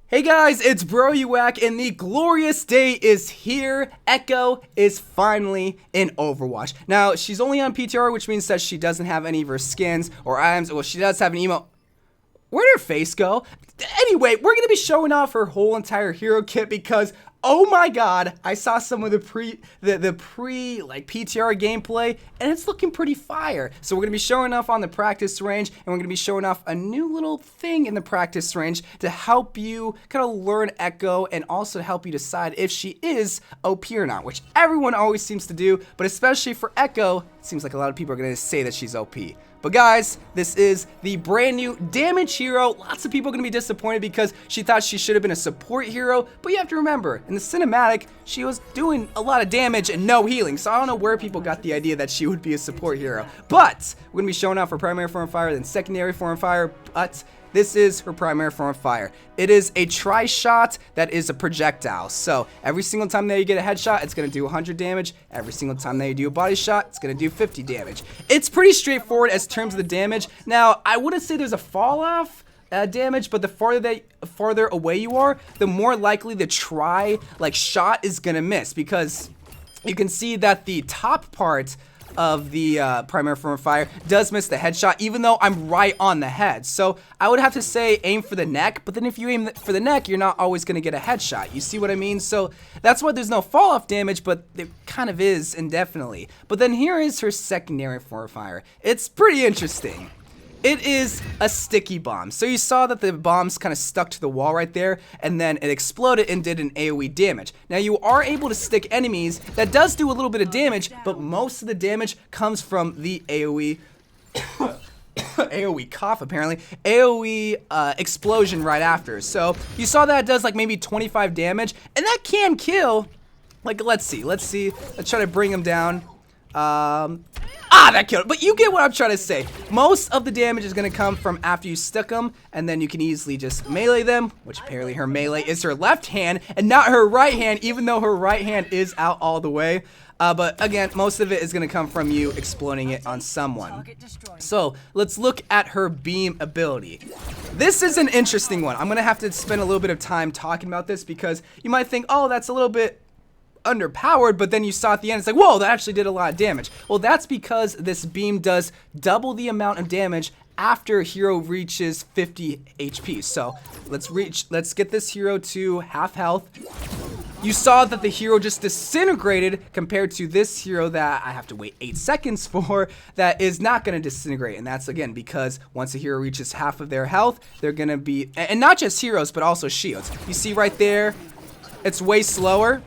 Hey guys, it's Bro You Whack, and the glorious day is here. Echo is finally in Overwatch. Now, she's only on PTR, which means that she doesn't have any of her skins or items. Well, she does have an emo. Where'd her face go? Anyway, we're gonna be showing off her whole entire hero kit because, oh my god, I saw some of the pre PTR gameplay, and it's looking pretty fire. So we're gonna be showing off on the practice range, and we're gonna be showing off a new little thing in the practice range to help you kind of learn Echo and also help you decide if she is OP or not, which everyone always seems to do, but especially for Echo, it seems like a lot of people are gonna say that she's OP. But guys, this is the brand new damage hero. Lots of people are going to be disappointed because she thought she should have been a support hero. But you have to remember, in the cinematic, she was doing a lot of damage and no healing. So I don't know where people got the idea that she would be a support hero. But we're going to be showing off her primary form of fire, then secondary form of fire. But this is her primary form of fire. It is a tri-shot that is a projectile. So every single time that you get a headshot, it's going to do 100 damage. Every single time that you do a body shot, it's going to do 50 damage. It's pretty straightforward as terms of the damage. Now, I wouldn't say there's a fall off damage, but the farther away you are, the more likely the shot is going to miss, because you can see that the top part of the primary form of fire does miss the headshot, even though I'm right on the head. So I would have to say aim for the neck, but then if you aim for the neck, you're not always gonna get a headshot. You see what I mean? So that's why there's no fall off damage, but it kind of is indefinitely. But then here is her secondary form of fire. It's pretty interesting. It is a sticky bomb. So you saw that the bombs kind of stuck to the wall right there, and then it exploded and did an AoE damage. Now you are able to stick enemies. That does do a little bit of damage, but most of the damage comes from the AoE AoE cough, apparently. AoE explosion right after. So you saw that it does like maybe 25 damage, and that can kill. Like, let's see. Let's try to bring him down. That killed. But you get what I'm trying to say. Most of the damage is going to come from after you stick them, and then you can easily just melee them, which apparently her melee is her left hand and not her right hand, even though her right hand is out all the way. But again, most of it is going to come from you exploding it on someone. So let's look at her beam ability. This is an interesting one. I'm going to have to spend a little bit of time talking about this because you might think, oh, that's a little bit underpowered, but then you saw at the end, it's like, whoa, that actually did a lot of damage. Well, that's because this beam does double the amount of damage after a hero reaches 50 HP. So let's get this hero to half health. You saw that the hero just disintegrated compared to this hero that I have to wait 8 seconds for, that is not going to disintegrate. And that's, again, because once a hero reaches half of their health, they're going to be, and not just heroes, but also shields. You see right there, it's way slower.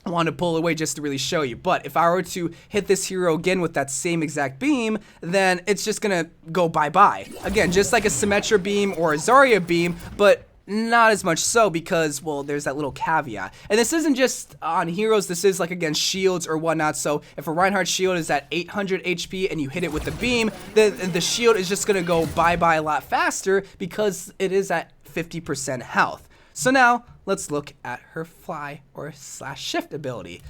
I wanted to pull away just to really show you, but if I were to hit this hero again with that same exact beam, then it's just gonna go bye-bye. Again, just like a Symmetra beam or a Zarya beam, but not as much so because, well, there's that little caveat. And this isn't just on heroes, this is like against shields or whatnot. So if a Reinhardt shield is at 800 HP and you hit it with the beam, then the shield is just gonna go bye-bye a lot faster because it is at 50% health. So now, let's look at her fly or slash shift ability.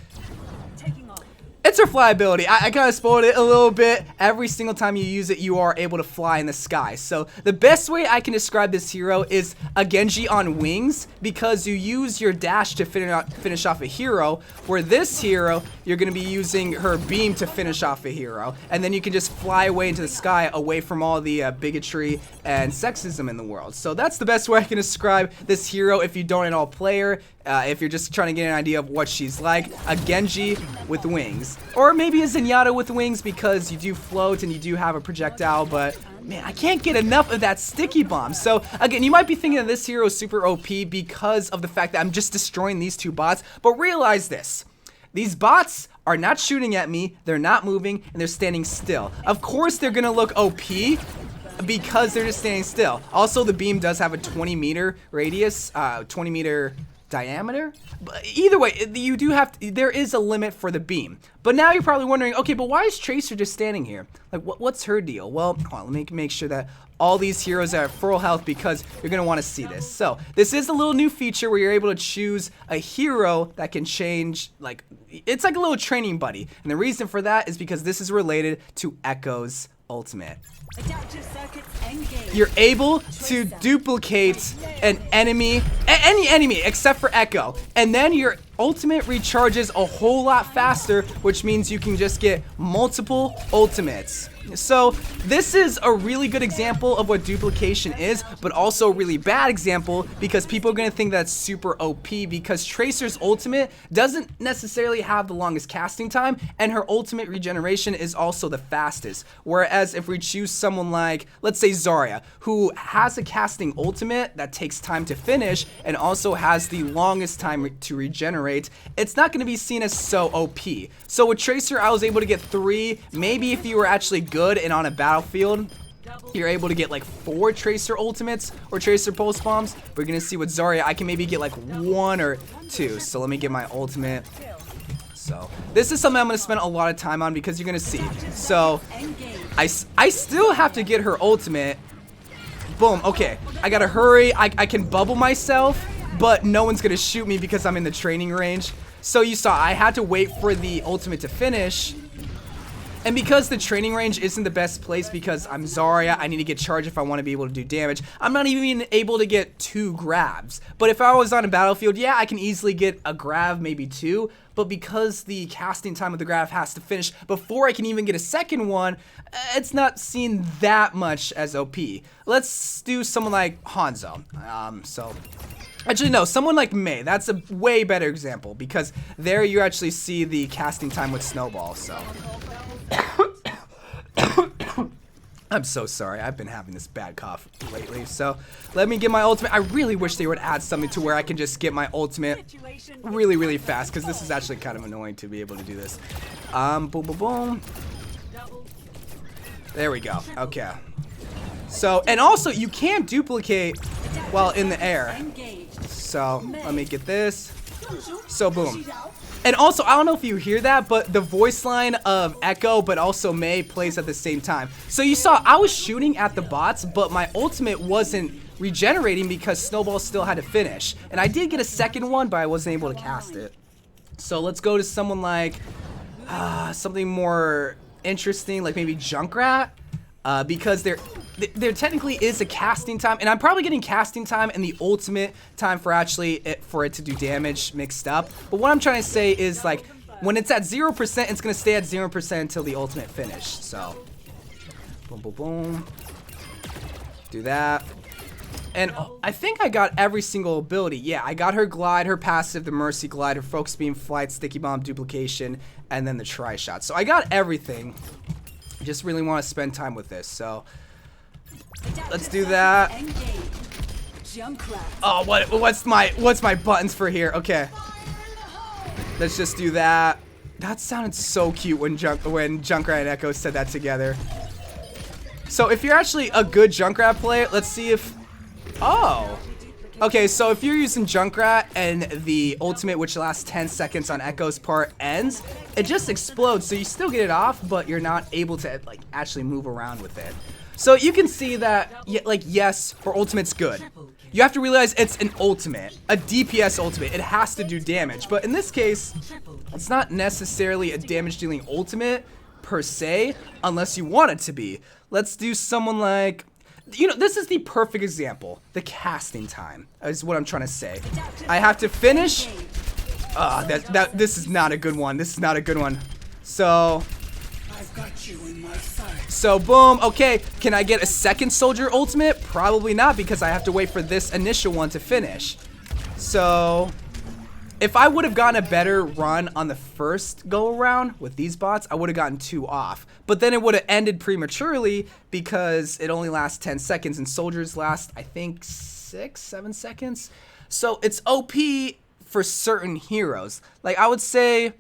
It's her fly ability. I kind of spoiled it a little bit. Every single time you use it, you are able to fly in the sky. So the best way I can describe this hero is a Genji on wings, because you use your dash to finish off a hero, where this hero, you're going to be using her beam to finish off a hero. And then you can just fly away into the sky, away from all the bigotry and sexism in the world. So that's the best way I can describe this hero if you don't at all play her. If you're just trying to get an idea of what she's like, a Genji with wings. Or maybe a Zenyatta with wings, because you do float and you do have a projectile, but man, I can't get enough of that sticky bomb. So again, you might be thinking that this hero is super OP because of the fact that I'm just destroying these two bots, but realize this. These bots are not shooting at me, they're not moving, and they're standing still. Of course they're gonna look OP because they're just standing still. Also, the beam does have a 20-meter radius, 20-meter diameter, but either way, you do have to, there is a limit for the beam. But now you're probably wondering, okay, but why is Tracer just standing here? Like, what's her deal? Well, hold on, let me make sure that all these heroes are at full health, because you're gonna want to see this. So this is a little new feature where you're able to choose a hero that can change, like, it's like a little training buddy, and the reason for that is because this is related to Echo's ultimate. Adaptive circuits engaged. You're able to duplicate an enemy, any enemy except for Echo, and then your ultimate recharges a whole lot faster, which means you can just get multiple ultimates. So this is a really good example of what duplication is, but also a really bad example because people are going to think that's super OP because Tracer's ultimate doesn't necessarily have the longest casting time, and her ultimate regeneration is also the fastest. Whereas if we choose someone like, let's say Zarya, who has a casting ultimate that takes time to finish and also has the longest time to regenerate, it's not going to be seen as so OP. So with Tracer, I was able to get 3, maybe if you were actually good and on a battlefield, you're able to get like 4 Tracer ultimates or Tracer pulse bombs. We're gonna see with Zarya, I can maybe get like 1 or 2. So let me get my ultimate. So this is something I'm gonna spend a lot of time on because you're gonna see. So I still have to get her ultimate. Boom. Okay, I gotta hurry. I can bubble myself, but no one's gonna shoot me because I'm in the training range. So you saw I had to wait for the ultimate to finish. And because the training range isn't the best place because I'm Zarya, I need to get charged if I want to be able to do damage. I'm not even able to get 2 grabs. But if I was on a battlefield, yeah, I can easily get a grab, maybe 2. But because the casting time of the grab has to finish before I can even get a second one, it's not seen that much as OP. Let's do someone like Hanzo. Actually, no, someone like Mei. That's a way better example because there you actually see the casting time with Snowball, so. I'm so sorry. I've been having this bad cough lately, so let me get my ultimate. I really wish they would add something to where I can just get my ultimate really, really fast because this is actually kind of annoying to be able to do this. Boom, boom, boom. There we go. Okay. So, and also you can't duplicate while in the air. So, let me get this. So, boom. And also, I don't know if you hear that, but the voice line of Echo, but also Mei plays at the same time. So you saw I was shooting at the bots, but my ultimate wasn't regenerating because Snowball still had to finish. And I did get a second one, but I wasn't able to cast it. So let's go to someone like, something more interesting, like maybe Junkrat. Because there technically is a casting time, and I'm probably getting casting time and the ultimate time for actually for it to do damage mixed up. But what I'm trying to say is like when it's at 0%, it's gonna stay at 0% until the ultimate finish. So, boom, boom, boom. Do that. And I think I got every single ability. Yeah, I got her glide, her passive, the mercy glide, her focus beam, flight, sticky bomb, duplication, and then the tri shot. So I got everything. Just really want to spend time with this, so let's do that. Oh, what's my buttons for here? Okay, let's just do that. That sounded so cute when Junkrat and Echo said that together. So if you're actually a good Junkrat player, let's see if. Oh. Okay, so if you're using Junkrat and the ultimate, which lasts 10 seconds on Echo's part, ends, it just explodes. So you still get it off, but you're not able to like actually move around with it. So you can see that, like, yes, her ultimate's good. You have to realize it's an ultimate, a DPS ultimate. It has to do damage, but in this case, it's not necessarily a damage-dealing ultimate per se, unless you want it to be. Let's do someone like. You know, this is the perfect example. The casting time is what I'm trying to say. I have to finish. This is not a good one. This is not a good one. So, I've got you in my sights. So boom. Okay, can I get a second soldier ultimate? Probably not because I have to wait for this initial one to finish. So, if I would have gotten a better run on the first go around with these bots, I would have gotten 2 off. But then it would have ended prematurely because it only lasts 10 seconds and soldiers last, I think, 6-7 seconds. So it's OP for certain heroes. Like I would say,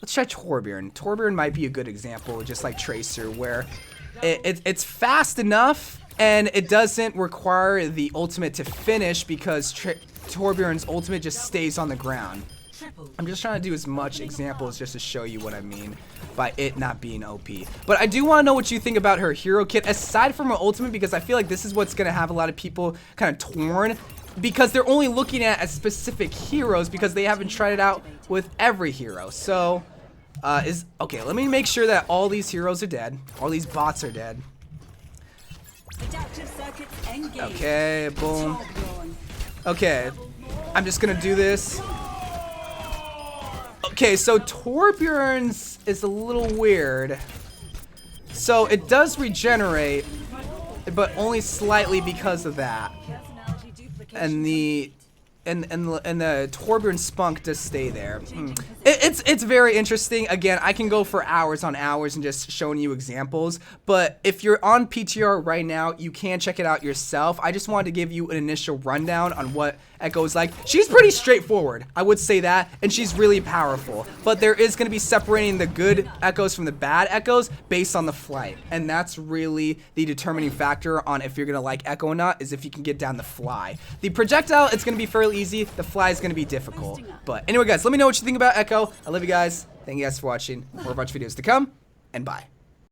let's try Torbjorn. Torbjorn might be a good example, just like Tracer, where it's fast enough and it doesn't require the ultimate to finish because Torbjorn's ultimate just stays on the ground. I'm just trying to do as much examples just to show you what I mean by it not being OP. But I do want to know what you think about her hero kit aside from her ultimate, because I feel like this is what's going to have a lot of people kind of torn because they're only looking at specific heroes because they haven't tried it out with every hero. So okay, let me make sure that all these heroes are dead. All these bots are dead. Adaptive circuits engaged. Okay, boom. Torbjorn. Okay, I'm just gonna do this. Okay, so Torbjorn's is a little weird. So it does regenerate, but only slightly because of that. Personality duplication. And the Torbjorn spunk does stay there. It's very interesting. Again, I can go for hours on hours and just showing you examples, but if you're on PTR right now, you can check it out yourself. I just wanted to give you an initial rundown on what Echo is like. She's pretty straightforward, I would say that, and she's really powerful, but there is going to be separating the good Echoes from the bad Echoes based on the flight, and that's really the determining factor on if you're going to like Echo or not, is if you can get down the fly. The projectile, it's going to be fairly easy. The fly is going to be difficult. But anyway, guys, let me know what you think about Echo. I love you guys. Thank you guys for watching. More bunch of videos to come, and bye.